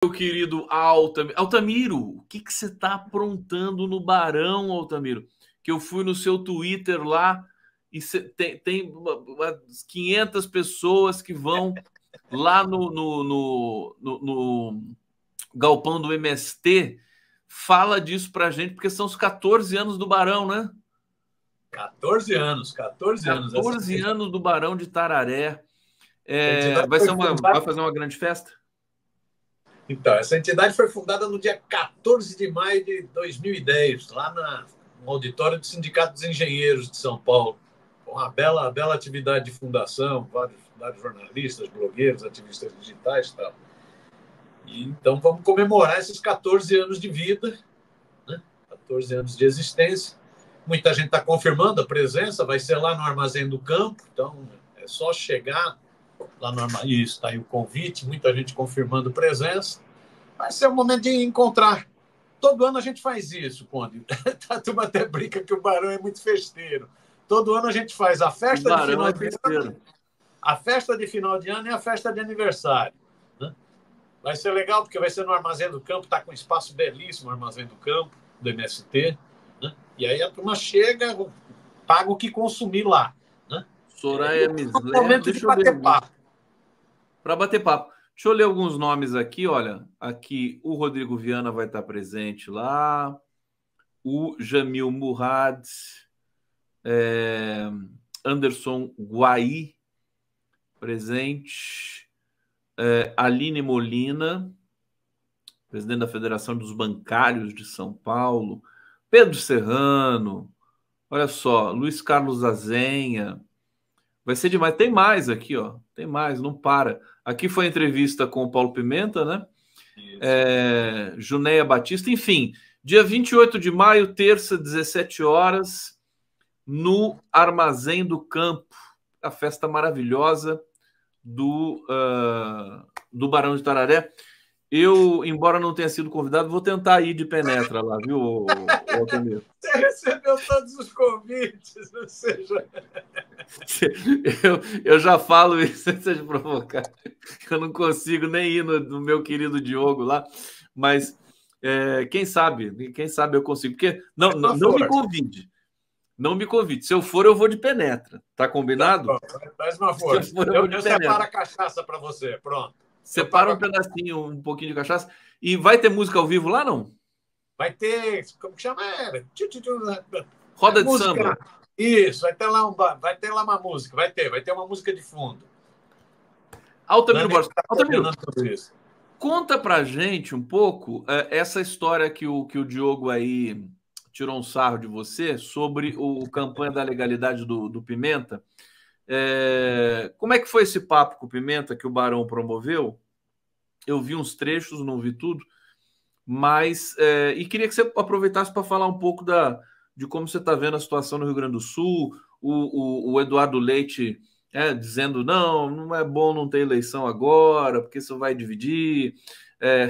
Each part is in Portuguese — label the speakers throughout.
Speaker 1: Meu querido Altamiro, o que você está aprontando no Barão, Altamiro? Que eu fui no seu Twitter lá e tem umas 500 pessoas que vão lá no galpão do MST. Fala disso pra gente, porque são os 14 anos do Barão, né?
Speaker 2: 14 anos.
Speaker 1: 14 anos do Barão de Tararé. Vai
Speaker 2: Fundada...
Speaker 1: fazer uma grande festa?
Speaker 2: Então, essa entidade foi fundada no dia 14 de maio de 2010, lá no auditório do Sindicato dos Engenheiros de São Paulo. Uma bela atividade de fundação, vários jornalistas, blogueiros, ativistas digitais e tal. E, então, vamos comemorar esses 14 anos de vida, né? 14 anos de existência. Muita gente está confirmando a presença, vai ser lá no Armazém do Campo, então é só chegar lá no Armazém. Isso, está aí o convite, muita gente confirmando presença. Vai ser o momento de encontrar. Todo ano a gente faz isso, Conde. A turma até brinca que o Barão é muito festeiro. Todo ano a gente faz a festa de final de ano, a festa de final de ano e a festa de aniversário. Né? Vai ser legal, porque vai ser no Armazém do Campo, está com um espaço belíssimo, o Armazém do Campo, do MST. Né? E aí a turma chega, paga o que consumir lá. Né?
Speaker 1: Soraya Misler,
Speaker 2: momento de bater papo.
Speaker 1: Para bater papo. Deixa eu ler alguns nomes aqui, olha. Aqui o Rodrigo Viana vai estar presente lá. O Jamil Murad, Anderson Guai, presente. Aline Molina, presidente da Federação dos Bancários de São Paulo. Pedro Serrano, olha só, Luiz Carlos Azenha. Vai ser demais. Tem mais aqui, ó. Tem mais, não para. Aqui foi a entrevista com o Paulo Pimenta, né? Junéia Batista, enfim. Dia 28 de maio, terça, 17 horas, no Armazém do Campo. A festa maravilhosa do Barão de Tararé. Eu, embora não tenha sido convidado, vou tentar ir de penetra lá, viu, Altamiro?
Speaker 2: Você recebeu todos os convites, ou seja...
Speaker 1: Eu já falo isso sem seja provocar. Eu não consigo nem ir no meu querido Diogo lá, mas quem sabe eu consigo. Porque não me convide. Não me convide. Se eu for, eu vou de penetra. Tá combinado?
Speaker 2: Faz uma força. Eu separo a cachaça para você. Pronto.
Speaker 1: Separa um pedacinho, um pouquinho de cachaça. E vai ter música ao vivo lá, não?
Speaker 2: Vai ter, como que chama?
Speaker 1: Roda de samba.
Speaker 2: Isso, vai ter lá uma música. Vai ter uma música de fundo.
Speaker 1: Altamiro Borges. Altamiro, conta pra gente um pouco essa história que o Diogo aí tirou um sarro de você sobre o campanha da legalidade do Pimenta. Como é que foi esse papo com o Pimenta que o Barão promoveu? Eu vi uns trechos, não vi tudo, mas e queria que você aproveitasse para falar um pouco de como você está vendo a situação no Rio Grande do Sul, o Eduardo Leite dizendo não é bom não ter eleição agora, porque isso vai dividir,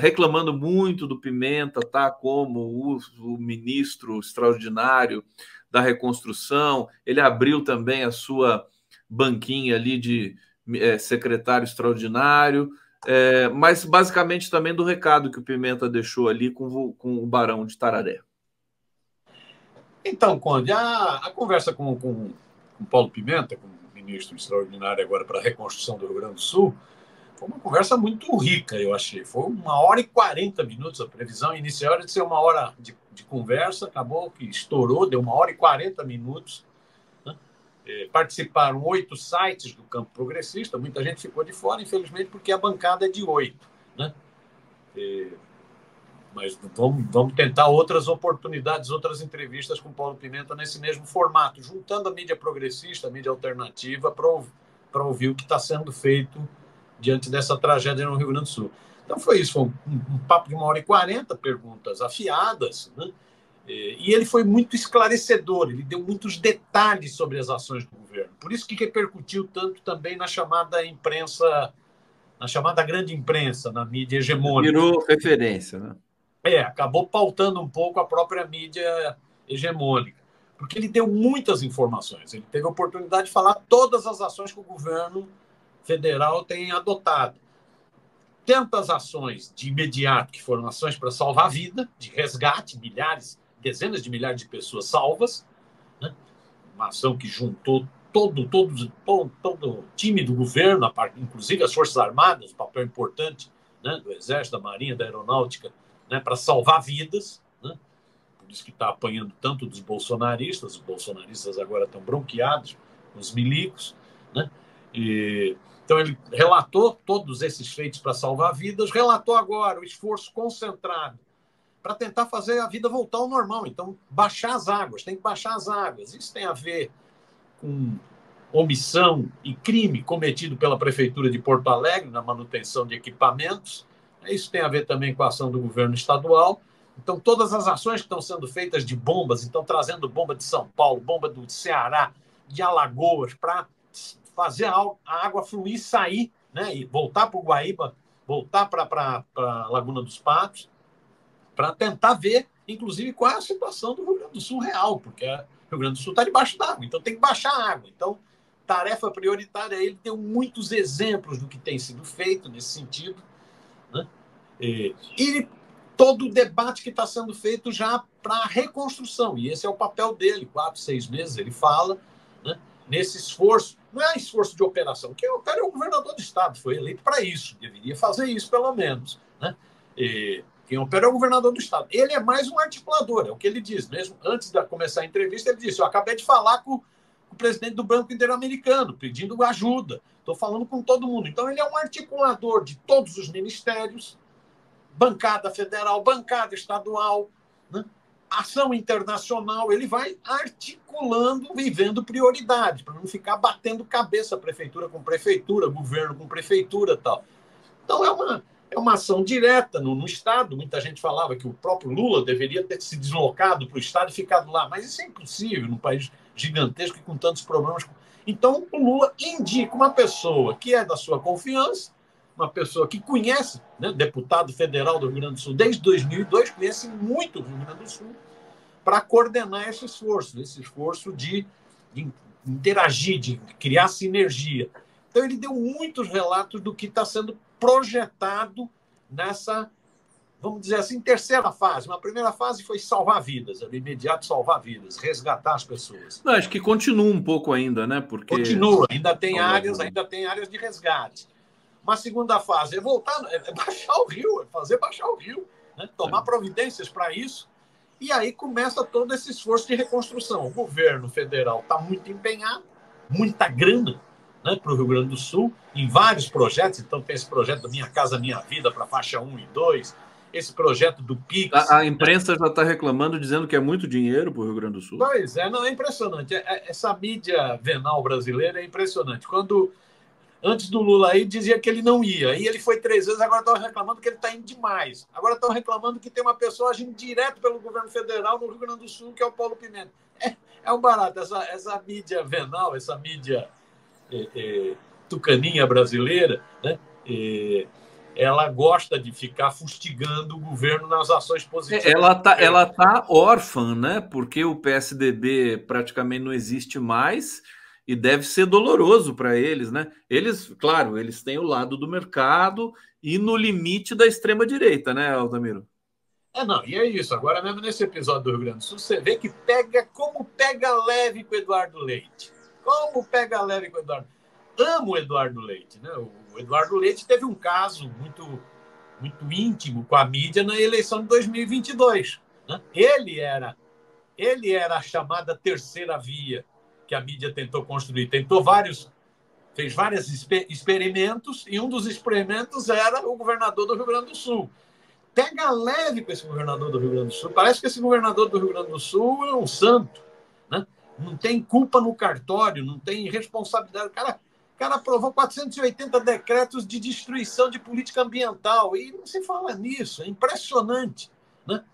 Speaker 1: reclamando muito do Pimenta, tá, como o ministro extraordinário da reconstrução. Ele abriu também a sua banquinha ali de secretário extraordinário, mas basicamente também do recado que o Pimenta deixou ali com o Barão de Tararé.
Speaker 2: Então, Conde, a conversa com o Paulo Pimenta, com o ministro extraordinário agora para a reconstrução do Rio Grande do Sul, foi uma conversa muito rica, eu achei. Foi 1h40. A previsão inicial era de ser 1 hora de conversa, acabou que estourou, deu 1h40. Né? Participaram 8 sites do campo progressista, muita gente ficou de fora, infelizmente, porque a bancada é de 8. Né? Mas vamos tentar outras oportunidades, outras entrevistas com o Paulo Pimenta nesse mesmo formato, juntando a mídia progressista, a mídia alternativa, para ouvir o que está sendo feito diante dessa tragédia no Rio Grande do Sul. Então foi isso, foi um papo de 1h40, perguntas afiadas, né? E ele foi muito esclarecedor, ele deu muitos detalhes sobre as ações do governo. Por isso que repercutiu tanto também na chamada imprensa, na chamada grande imprensa, na mídia hegemônica.
Speaker 1: Virou referência, né?
Speaker 2: Acabou pautando um pouco a própria mídia hegemônica, porque ele deu muitas informações. Ele teve a oportunidade de falar todas as ações que o governo federal tem adotado. tantas ações de imediato, que foram ações para salvar a vida, de resgate, dezenas de milhares de pessoas salvas, né? Uma ação que juntou todo o time do governo, inclusive as Forças Armadas, um papel importante, né, do Exército, da Marinha, da Aeronáutica, né, para salvar vidas, né? Por isso que está apanhando tanto dos bolsonaristas. Os bolsonaristas agora estão bronqueados, os milicos, né? Então ele relatou todos esses feitos para salvar vidas, relatou agora o esforço concentrado para tentar fazer a vida voltar ao normal. Então, baixar as águas, tem que baixar as águas. Isso tem a ver com omissão e crime cometido pela Prefeitura de Porto Alegre na manutenção de equipamentos. Isso tem a ver também com a ação do governo estadual. Então, todas as ações que estão sendo feitas de bombas, estão trazendo bomba de São Paulo, bomba do Ceará, de Alagoas, para fazer a água fluir, sair, né, e voltar para o Guaíba, voltar para a Laguna dos Patos, para tentar ver, inclusive, qual é a situação do Rio Grande do Sul real, porque o Rio Grande do Sul está debaixo d'água, então tem que baixar a água. Então, tarefa prioritária. Ele deu muitos exemplos do que tem sido feito nesse sentido, né? E todo o debate que está sendo feito já para a reconstrução, e esse é o papel dele, 4, 6 meses, ele fala, né, nesse esforço. Não é esforço de operação, quem opera é o governador do estado, foi eleito para isso, deveria fazer isso pelo menos, né? Quem opera é o governador do estado. Ele é mais um articulador, é o que ele diz. Mesmo antes de começar a entrevista, ele disse: eu acabei de falar com o presidente do Banco Interamericano, pedindo ajuda. Estou falando com todo mundo. Então, ele é um articulador de todos os ministérios, bancada federal, bancada estadual, né? Ação internacional. Ele vai articulando e vendo prioridades, para não ficar batendo cabeça prefeitura com prefeitura, governo com prefeitura e tal. Então, é uma ação direta no Estado. Muita gente falava que o próprio Lula deveria ter se deslocado para o Estado e ficado lá, mas isso é impossível num país gigantesco e com tantos problemas. Então, o Lula indica uma pessoa que é da sua confiança, uma pessoa que conhece, né, deputado federal do Rio Grande do Sul desde 2002, conhece muito o Rio Grande do Sul, para coordenar esse esforço de interagir, de criar sinergia. Então, ele deu muitos relatos do que está sendo projetado nessa, vamos dizer assim, terceira fase. Uma primeira fase foi salvar vidas, era imediato salvar vidas, resgatar as pessoas.
Speaker 1: Não, acho que continua um pouco ainda, né? Porque
Speaker 2: continua, ainda tem áreas de resgate. Uma segunda fase é voltar, é baixar o rio, é fazer baixar o rio, né? Tomar providências para isso. E aí começa todo esse esforço de reconstrução. O governo federal está muito empenhado, muita grana, né, para o Rio Grande do Sul, em vários projetos. Então, tem esse projeto do Minha Casa Minha Vida para faixa 1 e 2, esse projeto do PIX.
Speaker 1: A imprensa, né, já está reclamando, dizendo que é muito dinheiro para o Rio Grande do Sul.
Speaker 2: Pois é, não, é impressionante. Essa mídia venal brasileira é impressionante. Quando, antes do Lula aí, dizia que ele não ia. Aí ele foi 3 vezes, agora estão reclamando que ele está indo demais. Agora estão reclamando que tem uma pessoa agindo direto pelo governo federal no Rio Grande do Sul, que é o Paulo Pimenta. É um barato. Essa mídia venal, essa mídia tucaninha brasileira, né? Ela gosta de ficar fustigando o governo nas ações positivas.
Speaker 1: Ela tá órfã, né? Porque o PSDB praticamente não existe mais e deve ser doloroso para eles, né? Eles, claro, eles têm o lado do mercado e no limite da extrema-direita, né, Altamiro?
Speaker 2: Não, e é isso. Agora, mesmo nesse episódio do Rio Grande do Sul, você vê que como pega leve com o Eduardo Leite. Como pega leve com o Eduardo. Amo o Eduardo Leite, né? O Eduardo Leite teve um caso muito íntimo com a mídia na eleição de 2022. Né? Ele era a chamada terceira via que a mídia tentou construir. Fez vários experimentos, e um dos experimentos era o governador do Rio Grande do Sul. Pega leve com esse governador do Rio Grande do Sul. Parece que esse governador do Rio Grande do Sul é um santo, né? Não tem culpa no cartório, não tem responsabilidade. O cara aprovou 480 decretos de destruição de política ambiental e não se fala nisso. É impressionante, né?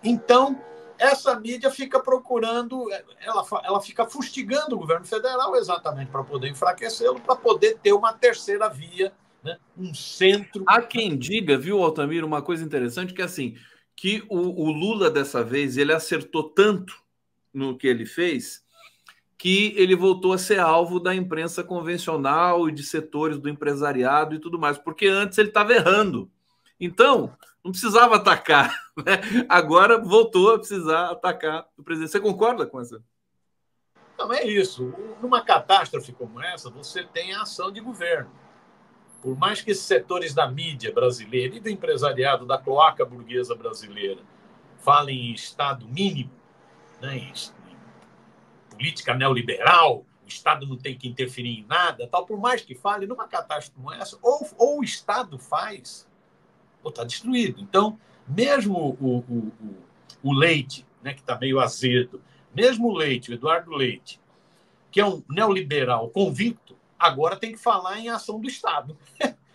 Speaker 2: Então, essa mídia fica procurando, ela fica fustigando o governo federal exatamente para poder enfraquecê-lo, para poder ter uma terceira via, né? Um centro.
Speaker 1: Há quem diga, viu, Altamiro, uma coisa interessante, que assim, que o Lula dessa vez ele acertou tanto no que ele fez, que ele voltou a ser alvo da imprensa convencional e de setores do empresariado e tudo mais, porque antes ele estava errando. Então, não precisava atacar, né? Agora voltou a precisar atacar o presidente. Você concorda com essa?
Speaker 2: Não, é isso. Numa catástrofe como essa, você tem a ação de governo. Por mais que esses setores da mídia brasileira e do empresariado, da cloaca burguesa brasileira, falem em Estado mínimo, né, em política neoliberal, o Estado não tem que interferir em nada, tal, por mais que fale, numa catástrofe como essa, ou o Estado faz, ou está destruído. Então, mesmo o Leite, né, que está meio azedo, mesmo o Leite, o Eduardo Leite, que é um neoliberal convicto, agora tem que falar em ação do Estado.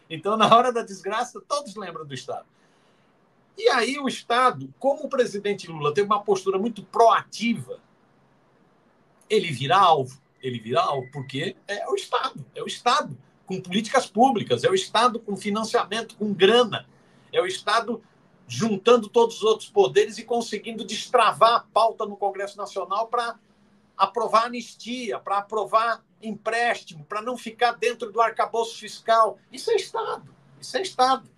Speaker 2: Então, na hora da desgraça, todos lembram do Estado. E aí o Estado, como o presidente Lula tem uma postura muito proativa, ele vira alvo. Ele vira alvo porque é o Estado com políticas públicas, é o Estado com financiamento, com grana, é o Estado juntando todos os outros poderes e conseguindo destravar a pauta no Congresso Nacional para aprovar anistia, para aprovar empréstimo, para não ficar dentro do arcabouço fiscal. Isso é Estado. Isso é Estado.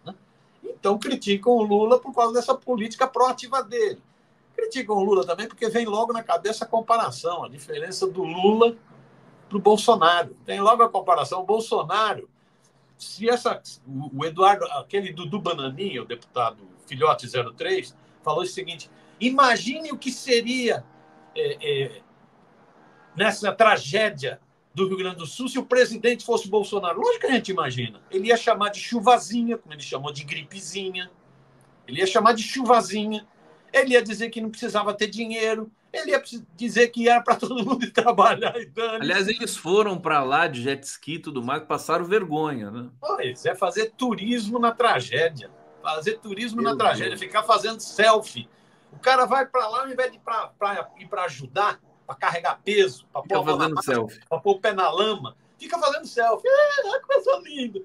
Speaker 2: Né? Então, criticam o Lula por causa dessa política proativa dele. Criticam o Lula também porque vem logo na cabeça a comparação, a diferença do Lula para o Bolsonaro. Tem logo a comparação. O Bolsonaro, se o Eduardo, aquele Dudu Bananinha, o deputado Filhote 03, falou o seguinte: imagine o que seria nessa tragédia do Rio Grande do Sul se o presidente fosse Bolsonaro. Lógico que a gente imagina. Ele ia chamar de chuvazinha, como ele chamou de gripezinha. Ele ia chamar de chuvazinha. Ele ia dizer que não precisava ter dinheiro. Ele ia dizer que era para todo mundo ir trabalhar e dane.
Speaker 1: Aliás, eles foram para lá de jet ski e tudo mais, passaram vergonha, né?
Speaker 2: Pois é, fazer turismo na tragédia. Fazer turismo na tragédia, ficar fazendo selfie. O cara vai para lá, ao invés de ir para ajudar, para carregar peso, para pôr o pé na lama, fica fazendo selfie. Coisa linda.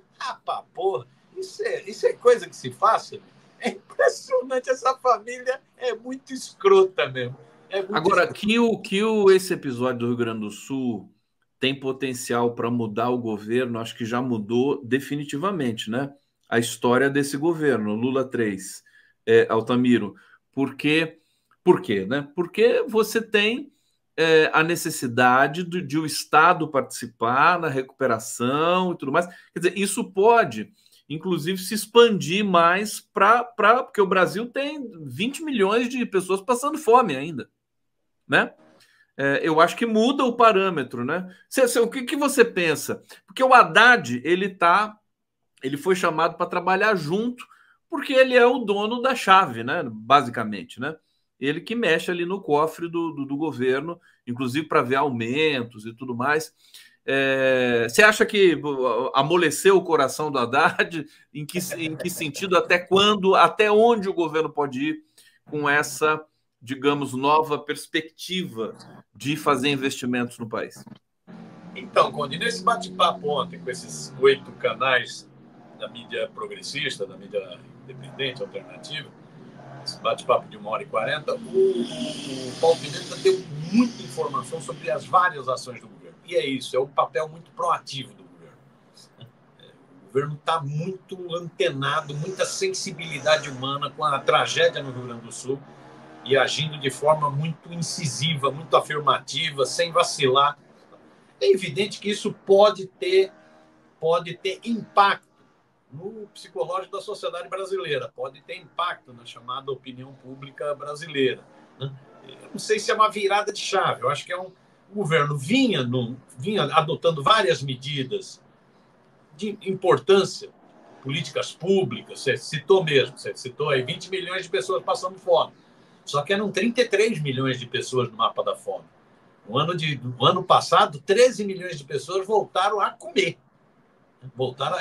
Speaker 2: Porra, isso é coisa que se faça. É impressionante, essa família é muito escrota mesmo.
Speaker 1: Agora, esse episódio do Rio Grande do Sul tem potencial para mudar o governo, acho que já mudou definitivamente, né? A história desse governo, Lula 3, Altamiro. Por quê, né? Porque você tem a necessidade de o Estado participar na recuperação e tudo mais. Quer dizer, isso pode, inclusive, se expandir mais porque o Brasil tem 20 milhões de pessoas passando fome ainda, né? Eu acho que muda o parâmetro, né? O que você pensa? Porque o Haddad, ele foi chamado para trabalhar junto, porque ele é o dono da chave, né? Basicamente, né? Ele que mexe ali no cofre do governo, inclusive para ver aumentos e tudo mais. Você acha que amoleceu o coração do Haddad? Em que sentido? Até onde o governo pode ir com essa, digamos, nova perspectiva de fazer investimentos no país?
Speaker 2: Então, Conde, nesse bate-papo ontem com esses 8 canais da mídia progressista, da mídia independente, alternativa, esse bate-papo de 1h40, o Paulo Pimenta deu muita informação sobre as várias ações do governo. E é isso, é um papel muito proativo do governo. O governo está muito antenado, muita sensibilidade humana com a tragédia no Rio Grande do Sul e agindo de forma muito incisiva, muito afirmativa, sem vacilar. É evidente que isso pode ter impacto no psicológico da sociedade brasileira, pode ter impacto na chamada opinião pública brasileira. Né? Eu não sei se é uma virada de chave, eu acho que o governo vinha adotando várias medidas de importância, políticas públicas, você citou aí 20 milhões de pessoas passando fome, só que eram 33 milhões de pessoas no mapa da fome. No ano passado, 13 milhões de pessoas voltaram a comer.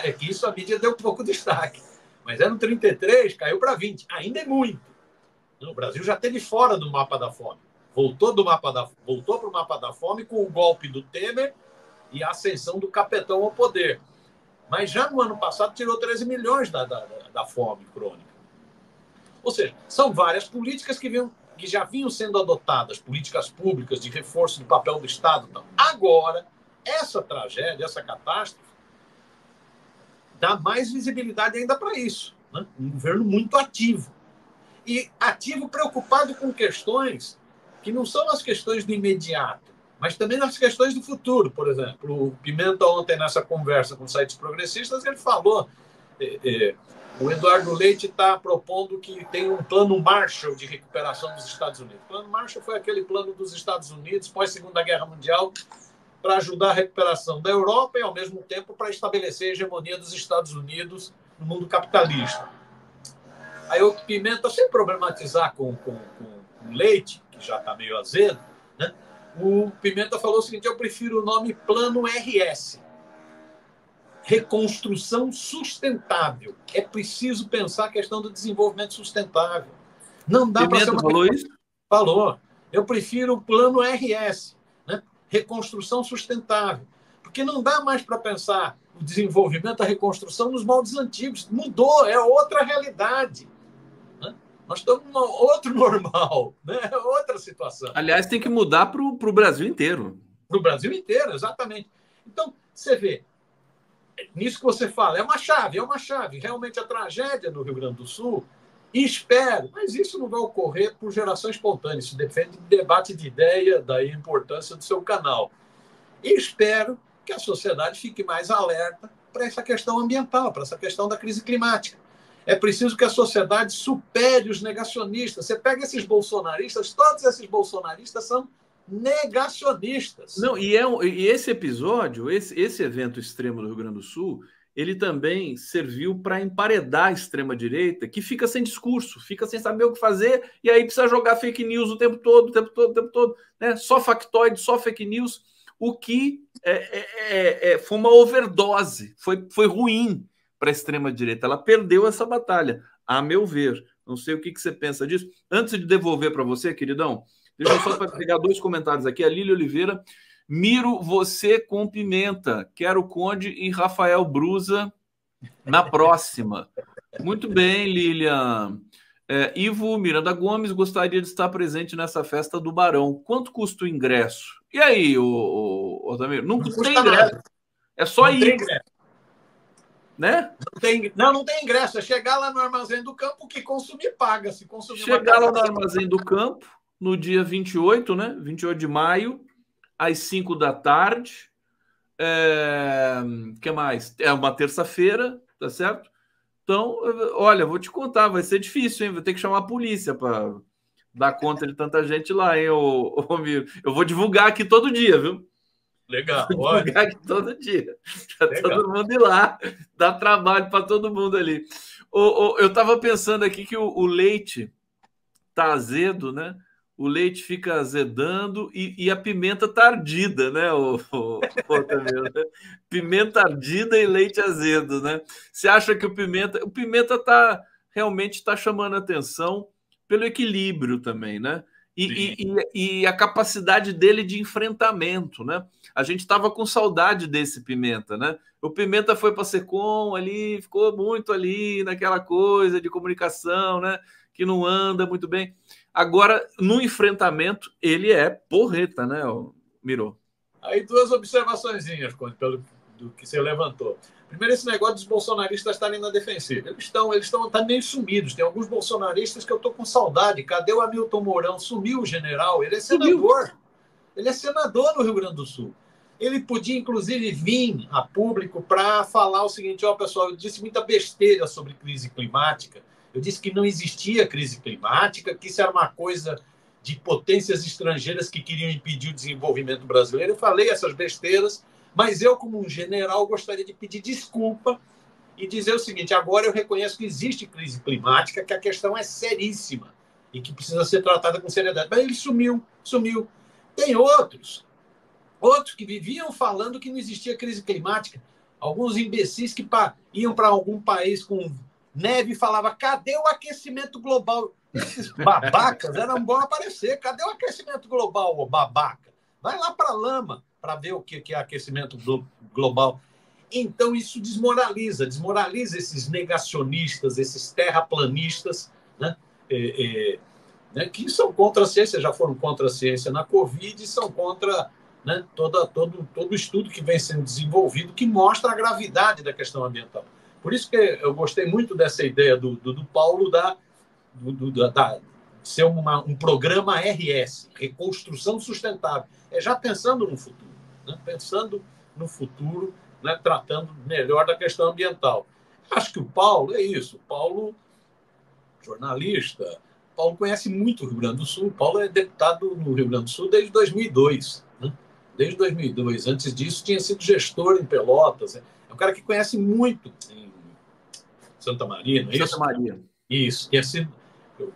Speaker 2: É que isso a mídia deu um pouco de destaque. Mas eram 33, caiu para 20. Ainda é muito. O Brasil já esteve fora do mapa da fome. Voltou para o mapa da fome com o golpe do Temer e a ascensão do capetão ao poder. Mas já no ano passado tirou 13 milhões da fome crônica. Ou seja, são várias políticas que vinham que já vinham sendo adotadas, políticas públicas de reforço do papel do Estado. Então, agora, essa tragédia, essa catástrofe, dá mais visibilidade ainda para isso. Né? Um governo muito ativo. E ativo preocupado com questões que não são as questões do imediato, mas também nas questões do futuro. Por exemplo, o Pimenta ontem, nessa conversa com sites progressistas, ele falou... o Eduardo Leite está propondo que tem um plano Marshall de recuperação dos Estados Unidos. O plano Marshall foi aquele plano dos Estados Unidos pós-Segunda Guerra Mundial para ajudar a recuperação da Europa e, ao mesmo tempo, para estabelecer a hegemonia dos Estados Unidos no mundo capitalista. Aí o Pimenta, sem problematizar com Leite, que já está meio azedo, né? O Pimenta falou o seguinte: eu prefiro o nome Plano RS. Reconstrução sustentável. É preciso pensar a questão do desenvolvimento sustentável. Não dá para ser uma...
Speaker 1: falou isso?
Speaker 2: Falou. Eu prefiro o Plano RS, né? Reconstrução sustentável. Porque não dá mais para pensar o desenvolvimento, a reconstrução nos moldes antigos. Mudou, é outra realidade. Né? Nós estamos em outro normal, né? Outra situação.
Speaker 1: Aliás, tem que mudar para o Brasil inteiro.
Speaker 2: Para o Brasil inteiro, exatamente. Então, você vê, nisso que você fala, é uma chave. Realmente, a tragédia no Rio Grande do Sul, espero, mas isso não vai ocorrer por geração espontânea, isso depende de debate de ideia, daí a importância do seu canal. E espero que a sociedade fique mais alerta para essa questão ambiental, para essa questão da crise climática. É preciso que a sociedade supere os negacionistas. Você pega esses bolsonaristas, todos esses bolsonaristas são negacionistas.
Speaker 1: Não, e esse episódio, esse evento extremo do Rio Grande do Sul, ele também serviu para emparedar a extrema-direita, que fica sem discurso, fica sem saber o que fazer, e aí precisa jogar fake news o tempo todo, né? Só factoide, só fake news, o que foi uma overdose, foi ruim para a extrema-direita. Ela perdeu essa batalha, a meu ver. Não sei o que você pensa disso. Antes de devolver para você, queridão, deixa eu só pegar 2 comentários aqui. A Lília Oliveira: miro você com Pimenta. Quero Conde e Rafael Brusa na próxima. Muito bem, Lilian. Ivo Miranda Gomes: gostaria de estar presente nessa festa do Barão. Quanto custa o ingresso? E aí, Otamiro? Não tem ingresso. É só ir. Né?
Speaker 2: Não tem ingresso. É chegar lá no Armazém do Campo, que consumir paga. Se consumir
Speaker 1: chegar lá no Armazém do Campo, no dia 28, né? 28 de maio, às 5 da tarde. Que mais? É uma terça-feira, tá certo? Então, olha, vou te contar, vai ser difícil, hein? Vou ter que chamar a polícia para dar conta de tanta gente lá, hein, amigo? Eu vou divulgar aqui todo dia, viu?
Speaker 2: Legal.
Speaker 1: Vou divulgar aqui todo dia. Pra todo mundo ir lá, dar trabalho para todo mundo ali. Eu estava pensando aqui que o leite tá azedo, né? O leite fica azedando e a pimenta tá ardida, né? Pimenta ardida e leite azedo, né? Você acha que o pimenta realmente está chamando atenção pelo equilíbrio também, né? E a capacidade dele de enfrentamento, né? A gente estava com saudade desse Pimenta, né? O Pimenta foi para a Secom ali, ficou muito ali naquela coisa de comunicação, né? Que não anda muito bem. Agora, no enfrentamento, ele é porreta, né, Miro?
Speaker 2: Aí 2 observaçõezinhas, pelo do que você levantou. Primeiro, esse negócio dos bolsonaristas estarem na defensiva. Eles estão meio sumidos. Tem alguns bolsonaristas que eu estou com saudade. Cadê o Hamilton Mourão? Sumiu o general. Ele é senador. Ele é senador no Rio Grande do Sul. Ele podia, inclusive, vir a público para falar o seguinte: pessoal, eu disse muita besteira sobre crise climática. Eu disse que não existia crise climática, que isso era uma coisa de potências estrangeiras que queriam impedir o desenvolvimento brasileiro. Eu falei essas besteiras, mas eu, como um general, gostaria de pedir desculpa e dizer o seguinte: agora eu reconheço que existe crise climática, que a questão é seríssima e que precisa ser tratada com seriedade. Mas ele sumiu. Tem outros que viviam falando que não existia crise climática. Alguns imbecis que iam para algum país com neve e falavam: cadê o aquecimento global? Esses babacas eram bons aparecer. Cadê o aquecimento global, ô babaca? Vai lá para a lama para ver o que é aquecimento global. Então, isso desmoraliza esses negacionistas, esses terraplanistas, né? né, que são contra a ciência, já foram contra a ciência na Covid e são contra, né, todo o estudo que vem sendo desenvolvido que mostra a gravidade da questão ambiental. Por isso que eu gostei muito dessa ideia do Paulo da ser um programa RS, Reconstrução Sustentável. É já pensando no futuro, né? Pensando no futuro, né? Tratando melhor da questão ambiental. Acho que o Paulo é isso. O Paulo, jornalista, Paulo conhece muito o Rio Grande do Sul. O Paulo é deputado no Rio Grande do Sul desde 2002. Né? Desde 2002. Antes disso, tinha sido gestor em Pelotas. É um cara que conhece muito em Santa Maria, não é isso?
Speaker 1: Santa Maria.
Speaker 2: Isso, tinha sido...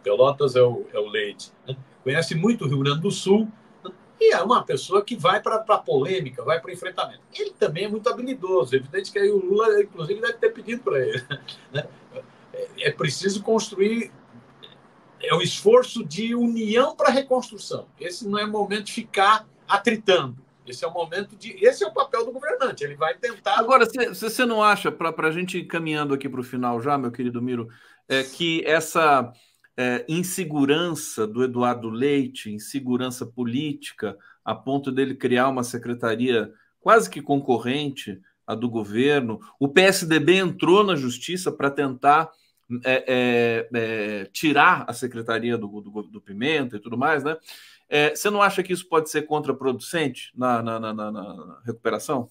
Speaker 2: Pelotas é o Leite. Né? Conhece muito o Rio Grande do Sul, né? E é uma pessoa que vai para a polêmica, vai para o enfrentamento. Ele também é muito habilidoso. É evidente que aí o Lula, inclusive, deve ter pedido para ele. Né? É preciso construir. É o esforço de união para a reconstrução. Esse não é momento de ficar atritando. Esse é o momento de. Esse é o papel do governante. Ele vai tentar.
Speaker 1: Agora, você não acha, para a gente ir caminhando aqui para o final já, meu querido Miro, que essa insegurança do Eduardo Leite, insegurança política, a ponto dele criar uma secretaria quase que concorrente à do governo, o PSDB entrou na justiça para tentar tirar a secretaria do Pimenta e tudo mais, né? Você não acha que isso pode ser contraproducente na recuperação?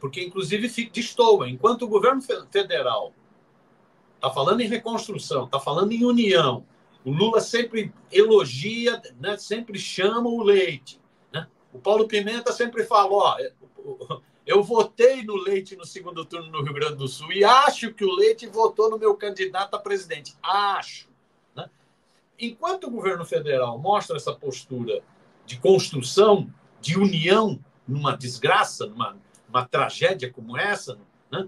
Speaker 2: Porque inclusive destoa. Enquanto o governo federal está falando em reconstrução, está falando em união, o Lula sempre elogia, né, sempre chama o Leite. Né? O Paulo Pimenta sempre fala, ó, eu votei no Leite no segundo turno no Rio Grande do Sul e acho que o Leite votou no meu candidato a presidente. Acho. Né? Enquanto o governo federal mostra essa postura de construção, de união, numa desgraça, numa tragédia como essa, né?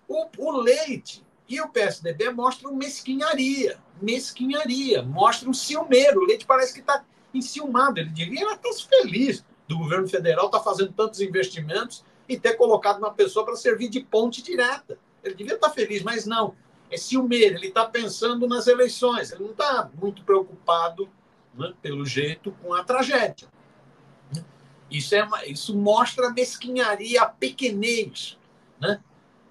Speaker 2: O Leite e o PSDB mostram mesquinharia, mostram ciumeiro. O Leite parece que está enciumado. Ele devia estar feliz do governo federal estar fazendo tantos investimentos e ter colocado uma pessoa para servir de ponte direta. Ele devia estar feliz, mas não. É ciumeiro, ele está pensando nas eleições. Ele não está muito preocupado, né, pelo jeito, com a tragédia. Isso mostra a mesquinharia, a pequenez, né,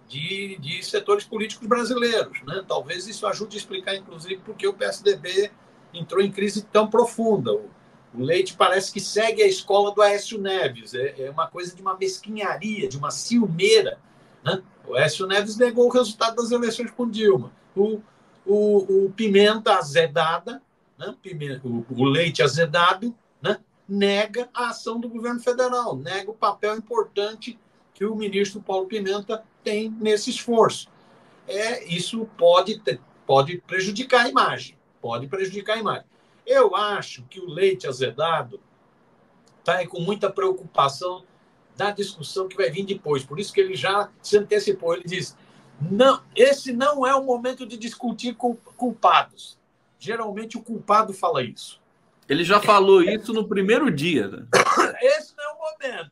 Speaker 2: de setores políticos brasileiros. Né? Talvez isso ajude a explicar, inclusive, por que o PSDB entrou em crise tão profunda. O Leite parece que segue a escola do Aécio Neves. É uma coisa de uma mesquinharia, de uma ciumeira. Né? O Aécio Neves negou o resultado das eleições com Dilma. O Pimenta azedada, né? O Leite azedado, né? Nega a ação do governo federal, nega o papel importante que o ministro Paulo Pimenta tem nesse esforço. Isso pode prejudicar a imagem. Eu acho que o Leite azedado está com muita preocupação da discussão que vai vir depois. Por isso que ele já se antecipou. Ele diz, não, esse não é o momento de discutir culpados. Geralmente o culpado fala isso.
Speaker 1: Ele já falou isso no primeiro dia. Né?
Speaker 2: Esse não é o momento.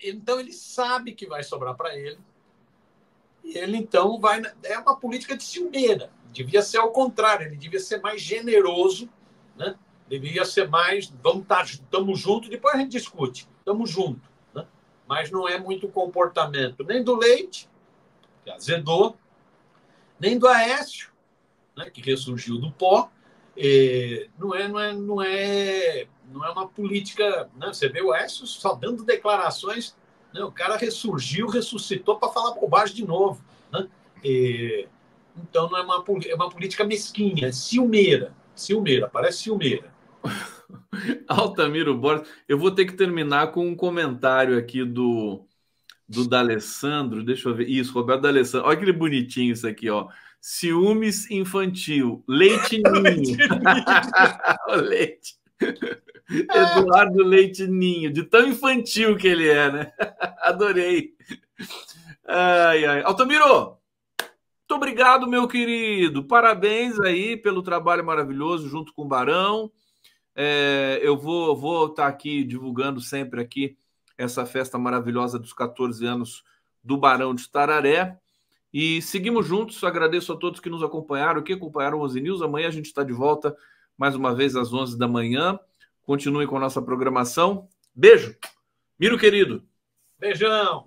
Speaker 2: Então, ele sabe que vai sobrar para ele. E ele, então, vai... É uma política de ciumeira. Devia ser ao contrário. Ele devia ser mais generoso. Né? Devia ser mais... Estamos juntos, depois a gente discute. Estamos juntos. Né? Mas não é muito comportamento nem do Leite, que azedou, nem do Aécio, né? Que ressurgiu do pó. Não é uma política, né? Você vê o Aécio só dando declarações, né? O cara ressuscitou para falar bobagem de novo, né? Então não é uma política mesquinha, é ciumeira, parece ciumeira.
Speaker 1: Altamiro Borges, eu vou ter que terminar com um comentário aqui do D'Alessandro, deixa eu ver, isso, Roberto D'Alessandro, olha que bonitinho isso aqui, ó. Ciúmes infantil, Leite Ninho. O Leite. Eduardo Leite Ninho, de tão infantil que ele é, né? Adorei. Ai, ai. Altamiro, muito obrigado, meu querido. Parabéns aí pelo trabalho maravilhoso junto com o Barão. Eu vou estar aqui divulgando sempre aqui essa festa maravilhosa dos 14 anos do Barão de Tararé. E seguimos juntos. Agradeço a todos que nos acompanharam, que acompanharam o Ozzy News. Amanhã a gente está de volta mais uma vez às 11 da manhã. Continue com a nossa programação. Beijo. Miro, querido.
Speaker 2: Beijão.